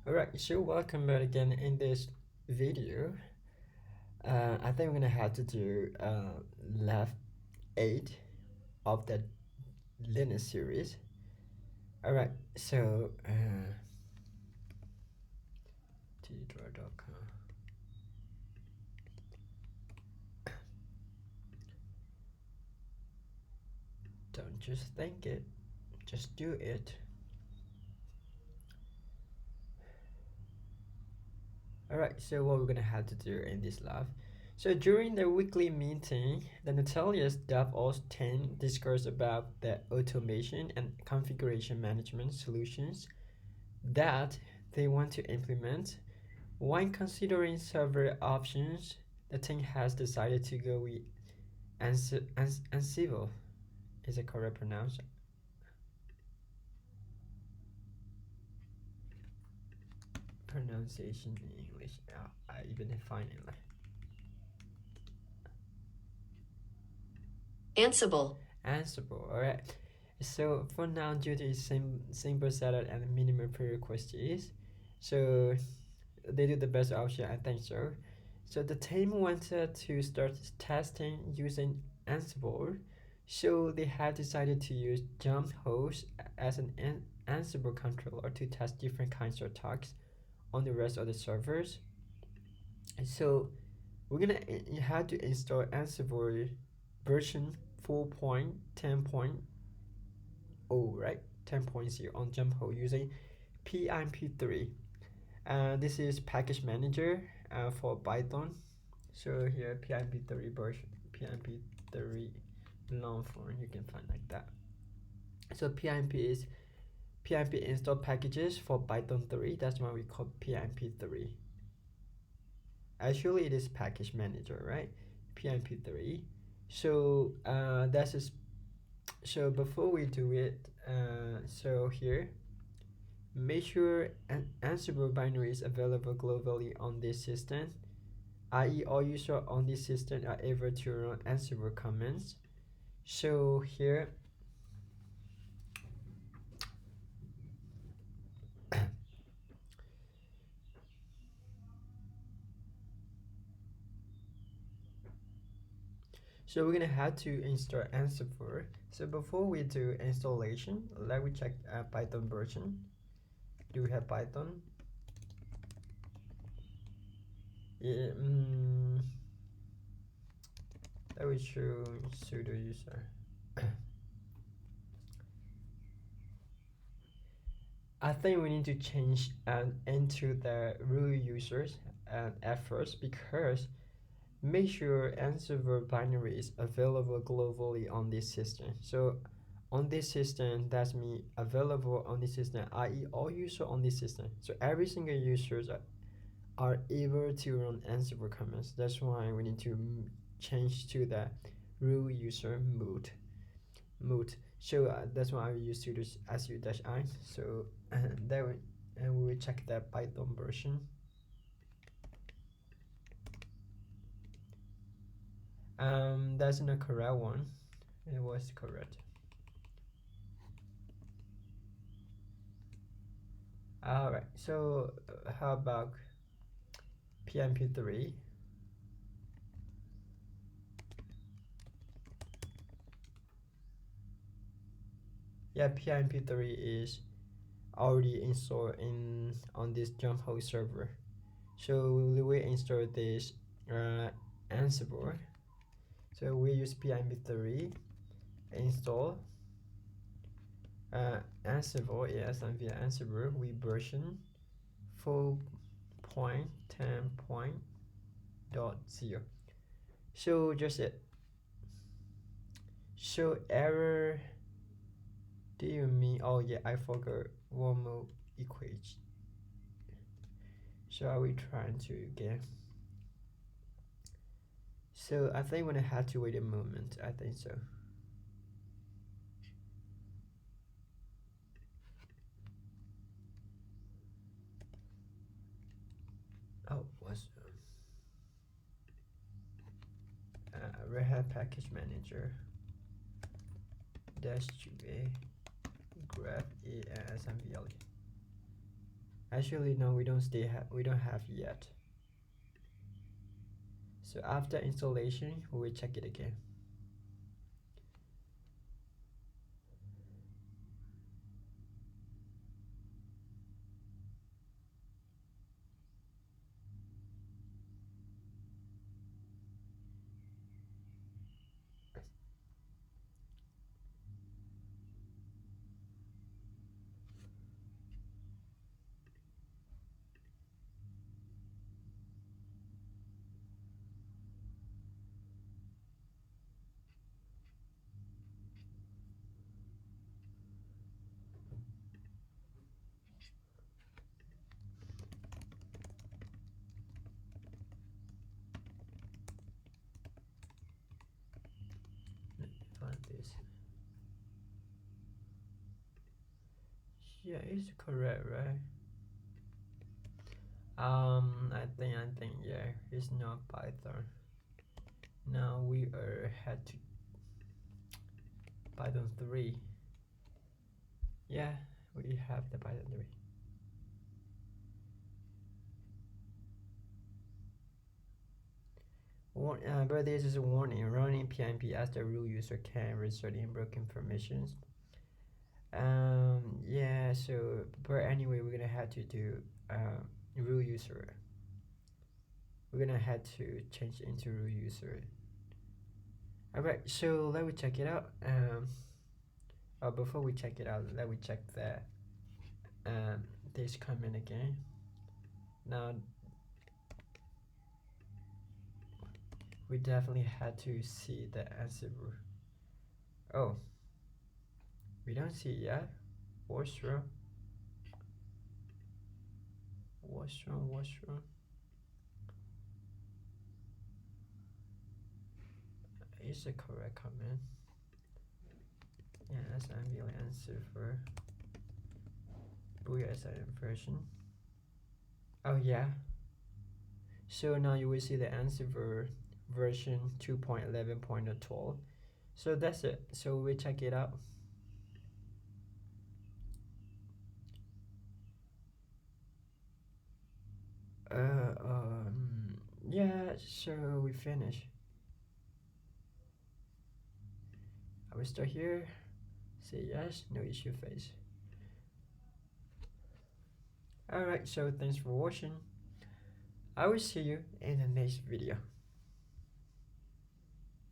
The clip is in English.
Alright, so welcome back again in this video. I think we're gonna have to do lab 8 of the Linux series. Alright, so tdraw.com. Don't just think it, just do it. Alright, so what we're gonna have to do in this lab. So during the weekly meeting, the Nautilus DevOps team discussed about the automation and configuration management solutions that they want to implement. When considering several options, the team has decided to go with Ansible. Is it correct pronunciation? Pronunciation in English. I even define it like Ansible. Ansible. All right. So for now, due to simple setup and minimum prerequisites, so they do the best option. I think so. So the team wanted to start testing using Ansible, so they have decided to use jump host as an Ansible controller to test different kinds of tasks on the rest of the servers. And so we're gonna have to install Ansible version 4.10.0, right? 10.0 on jump host using PIMP3. This is package manager for Python. So here PIMP3 version, PIMP3 long form, you can find like that. So PIMP is PIMP install packages for Python 3. That's why we call PIMP3. Actually, it is package manager, right? PIMP3. So that's just so before we do it. So here, make sure an Ansible binary is available globally on this system, i.e. all users on this system are able to run Ansible commands. So here, so we're gonna have to install Ansible. So before we do installation, let me check Python version. Do we have Python? Yeah, let me show sudo user. I think we need to change into the root users at first, because make sure Ansible binary is available globally on this system. So on this system, that's me available on this system, i.e. all users on this system. So every single users are able to run Ansible commands. That's why we need to change to the root user mode. So that's why I use sudo su-i. So there we will check the Python version. That's not correct one. It was correct. Alright, so how about PMP3? Yeah, PMP3 is already installed on this jump host server. So we will install this Ansible. So we use PMP3 install Ansible, yes, and via Ansible we version 4.10.0. So just it. So error. Do you mean? Oh yeah, I forgot one more equation. So are we trying to again? So I think we're gonna have to wait a moment. I think so. Oh, what's Red Hat Package Manager dash QA grab ASMVL. Actually, no, we don't have yet. So after installation, we will check it again. Let me find this. Yeah, it's correct, right? I think yeah, it's not Python. Now we are head to Python 3. Yeah, we have the Python 3. But this is a warning. Running PnP as the root user can result in broken permissions. Yeah, so but anyway, we're gonna have to do root user. We're gonna have to change into root user. Alright, so let me check it out. Before we check it out, let me check the this comment again. Now we definitely had to see the Ansible. Oh, we don't see it yet. What's wrong? What's wrong? What's wrong? Is the correct comment? Yeah, that's Ansible Ansible Booyah version. Oh yeah. So now you will see the Ansible version 2.11.12. So that's it. So we check it out. Yeah, so we finish. I will start here. Say yes, no issue face. Alright, so thanks for watching. I will see you in the next video.